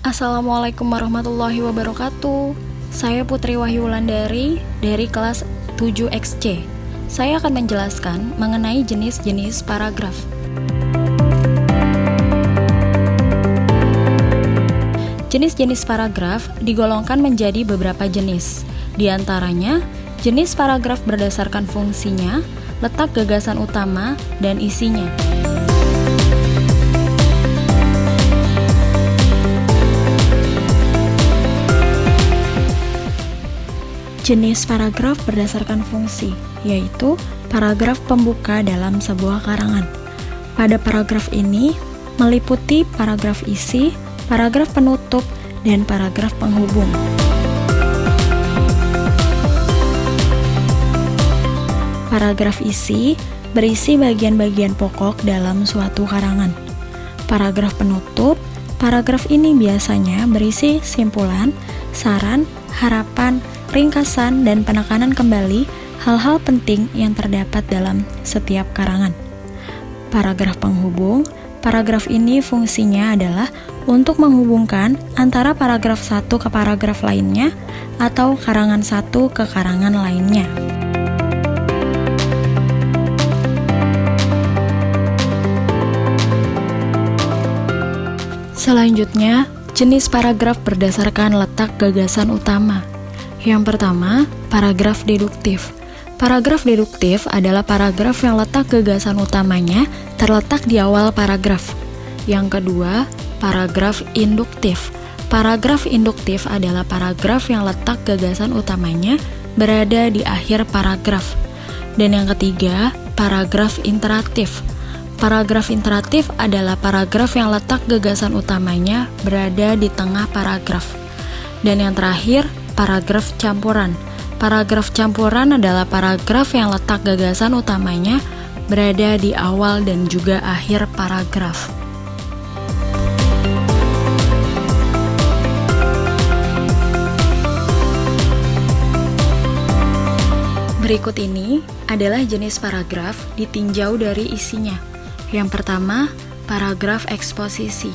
Assalamualaikum warahmatullahi wabarakatuh. Saya Putri Wahyulandari dari kelas 7XC. Saya akan menjelaskan mengenai jenis-jenis paragraf. Jenis-jenis paragraf digolongkan menjadi beberapa jenis. Di antaranya, jenis paragraf berdasarkan fungsinya, letak gagasan utama, dan isinya. Jenis paragraf berdasarkan fungsi, yaitu paragraf pembuka dalam sebuah karangan. Pada paragraf ini, meliputi paragraf isi, paragraf penutup, dan paragraf penghubung. Paragraf isi berisi bagian-bagian pokok dalam suatu karangan. Paragraf penutup, paragraf ini biasanya berisi simpulan, saran, harapan, ringkasan, dan penekanan kembali hal-hal penting yang terdapat dalam setiap karangan. Paragraf penghubung, paragraf ini fungsinya adalah untuk menghubungkan antara paragraf satu ke paragraf lainnya atau karangan satu ke karangan lainnya. Selanjutnya, jenis paragraf berdasarkan letak gagasan utama. Yang pertama, paragraf deduktif. Paragraf deduktif adalah paragraf yang letak gagasan utamanya terletak di awal paragraf. Yang kedua, paragraf induktif. Paragraf induktif adalah paragraf yang letak gagasan utamanya berada di akhir paragraf. Dan yang ketiga, paragraf interatif. Paragraf interatif adalah paragraf yang letak gagasan utamanya berada di tengah paragraf. Dan yang terakhir, paragraf campuran. Paragraf campuran adalah paragraf yang letak gagasan utamanya berada di awal dan juga akhir paragraf. Berikut ini adalah jenis paragraf ditinjau dari isinya. Yang pertama, paragraf eksposisi.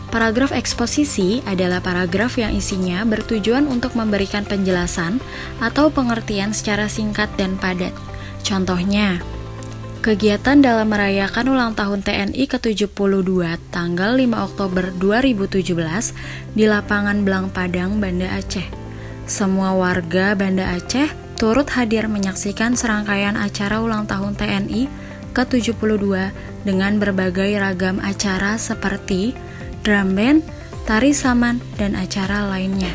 Paragraf eksposisi adalah paragraf yang isinya bertujuan untuk memberikan penjelasan atau pengertian secara singkat dan padat. Contohnya, kegiatan dalam merayakan ulang tahun TNI ke-72 tanggal 5 Oktober 2017 di lapangan Blang Padang, Banda Aceh. Semua warga Banda Aceh turut hadir menyaksikan serangkaian acara ulang tahun TNI ke-72 dengan berbagai ragam acara seperti drum band, tari saman, dan acara lainnya.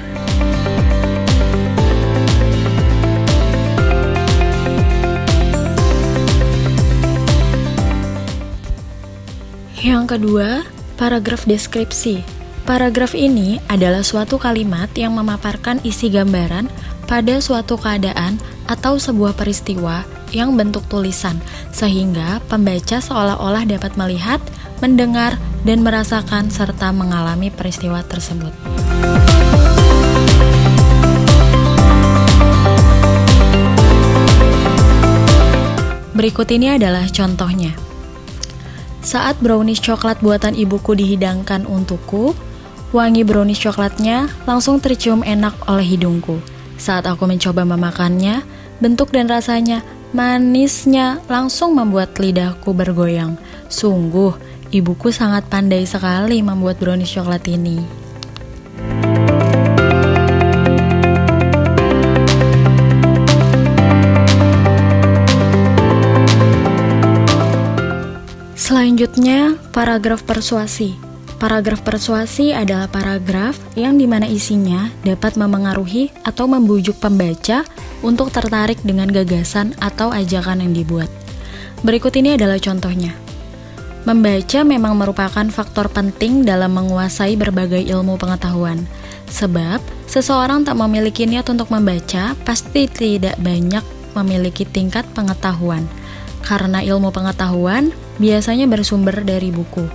Yang kedua, paragraf deskripsi. Paragraf ini adalah suatu kalimat yang memaparkan isi gambaran pada suatu keadaan atau sebuah peristiwa yang bentuk tulisan, sehingga pembaca seolah-olah dapat melihat, mendengar, dan merasakan serta mengalami peristiwa tersebut. Berikut ini adalah contohnya. Saat brownies coklat buatan ibuku dihidangkan untukku, wangi brownies coklatnya langsung tercium enak oleh hidungku. Saat aku mencoba memakannya, bentuk dan rasanya manisnya langsung membuat lidahku bergoyang. Sungguh, ibuku sangat pandai sekali membuat brownies coklat ini. Selanjutnya, paragraf persuasi. Paragraf persuasi adalah paragraf yang dimana isinya dapat memengaruhi atau membujuk pembaca untuk tertarik dengan gagasan atau ajakan yang dibuat. Berikut ini adalah contohnya. Membaca memang merupakan faktor penting dalam menguasai berbagai ilmu pengetahuan. Sebab, seseorang tak memiliki niat untuk membaca, pasti tidak banyak memiliki tingkat pengetahuan. Karena ilmu pengetahuan biasanya bersumber dari buku.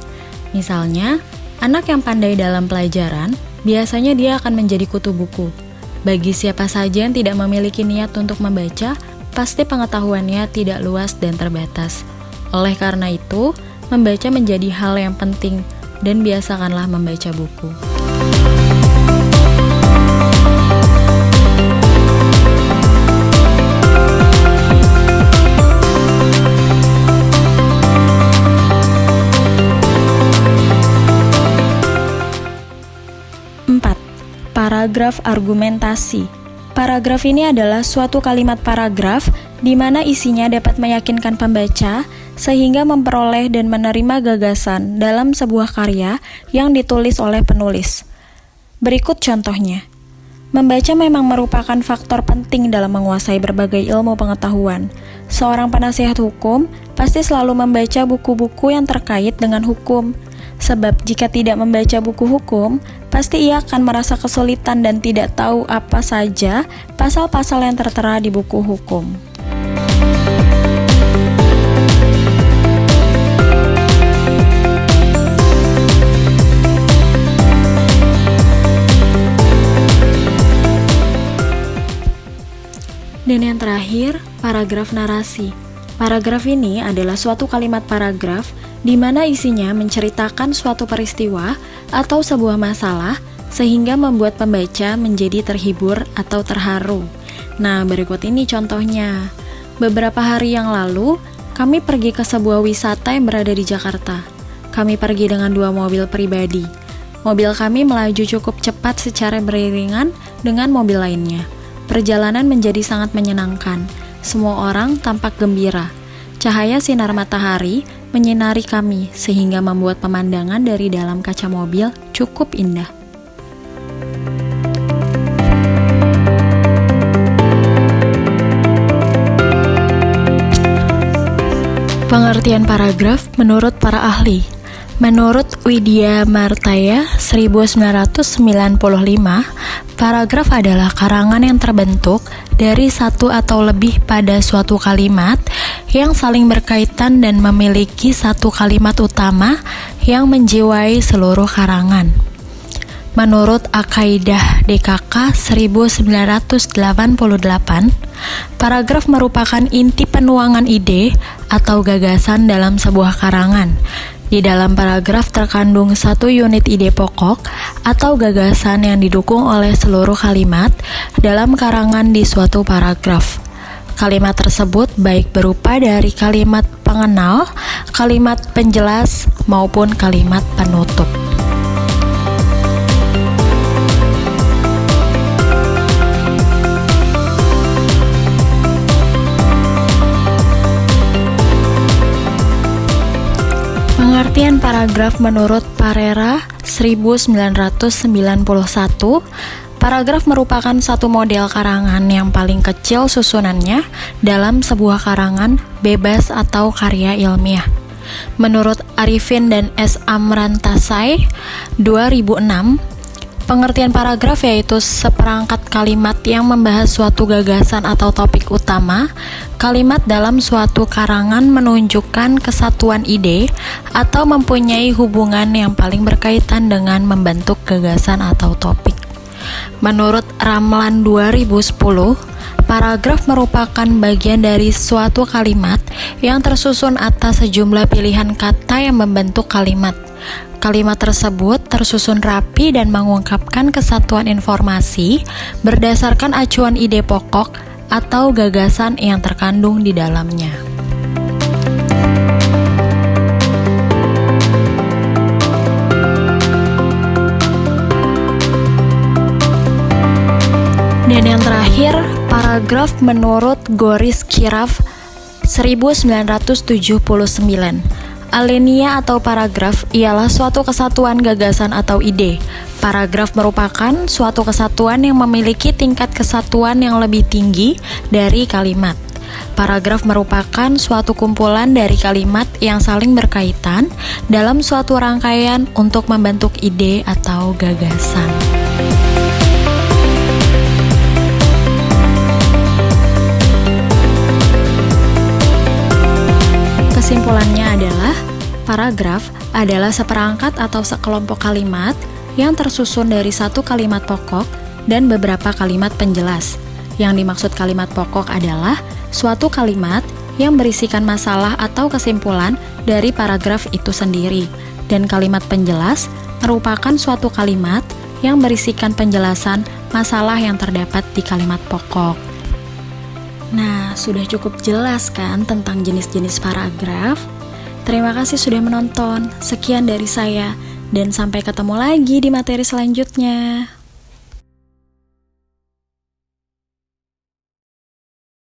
Misalnya, anak yang pandai dalam pelajaran, biasanya dia akan menjadi kutu buku. Bagi siapa saja yang tidak memiliki niat untuk membaca, pasti pengetahuannya tidak luas dan terbatas. Oleh karena itu, membaca menjadi hal yang penting dan biasakanlah membaca buku. paragraf argumentasi. Paragraf ini adalah suatu kalimat paragraf di mana isinya dapat meyakinkan pembaca sehingga memperoleh dan menerima gagasan dalam sebuah karya yang ditulis oleh penulis. Berikut contohnya. Membaca memang merupakan faktor penting dalam menguasai berbagai ilmu pengetahuan. Seorang penasihat hukum pasti selalu membaca buku-buku yang terkait dengan hukum. Sebab jika tidak membaca buku hukum, pasti ia akan merasa kesulitan dan tidak tahu apa saja pasal-pasal yang tertera di buku hukum. Dan yang terakhir, paragraf narasi. Paragraf ini adalah suatu kalimat paragraf di mana isinya menceritakan suatu peristiwa atau sebuah masalah sehingga membuat pembaca menjadi terhibur atau terharu. Nah, berikut ini contohnya. Beberapa hari yang lalu, kami pergi ke sebuah wisata yang berada di Jakarta. Kami pergi dengan 2 mobil pribadi. Mobil kami melaju cukup cepat secara beriringan dengan mobil lainnya. Perjalanan menjadi sangat menyenangkan. Semua orang tampak gembira. Cahaya sinar matahari menyinari kami sehingga membuat pemandangan dari dalam kaca mobil cukup indah. Pengertian paragraf menurut para ahli. Menurut Widya Martaya 1995, paragraf adalah karangan yang terbentuk dari satu atau lebih pada suatu kalimat yang saling berkaitan dan memiliki satu kalimat utama yang menjiwai seluruh karangan. Menurut Aqaidah DKK 1988, paragraf merupakan inti penuangan ide atau gagasan dalam sebuah karangan. Di dalam paragraf terkandung satu unit ide pokok atau gagasan yang didukung oleh seluruh kalimat dalam karangan di suatu paragraf. Kalimat tersebut baik berupa dari kalimat pengenal, kalimat penjelas, maupun kalimat penutup. Pengertian paragraf menurut Parera 1991, paragraf merupakan satu model karangan yang paling kecil susunannya dalam sebuah karangan bebas atau karya ilmiah. Menurut Arifin dan S. Amrantasai 2006, pengertian paragraf yaitu seperangkat kalimat yang membahas suatu gagasan atau topik utama. Kalimat dalam suatu karangan menunjukkan kesatuan ide atau mempunyai hubungan yang paling berkaitan dengan membentuk gagasan atau topik. Menurut Ramlan 2010, paragraf merupakan bagian dari suatu kalimat yang tersusun atas sejumlah pilihan kata yang membentuk kalimat. Kalimat tersebut tersusun rapi dan mengungkapkan kesatuan informasi berdasarkan acuan ide pokok atau gagasan yang terkandung di dalamnya. Dan yang terakhir, paragraf menurut Goris Kiraf 1979. Alinea atau paragraf ialah suatu kesatuan gagasan atau ide. Paragraf merupakan suatu kesatuan yang memiliki tingkat kesatuan yang lebih tinggi dari kalimat. Paragraf merupakan suatu kumpulan dari kalimat yang saling berkaitan dalam suatu rangkaian untuk membentuk ide atau gagasan. Kesimpulannya adalah, paragraf adalah seperangkat atau sekelompok kalimat yang tersusun dari satu kalimat pokok dan beberapa kalimat penjelas. Yang dimaksud kalimat pokok adalah suatu kalimat yang berisikan masalah atau kesimpulan dari paragraf itu sendiri. Dan kalimat penjelas merupakan suatu kalimat yang berisikan penjelasan masalah yang terdapat di kalimat pokok. Nah, sudah cukup jelas kan tentang jenis-jenis paragraf? Terima kasih sudah menonton. Sekian dari saya, dan sampai ketemu lagi di materi selanjutnya.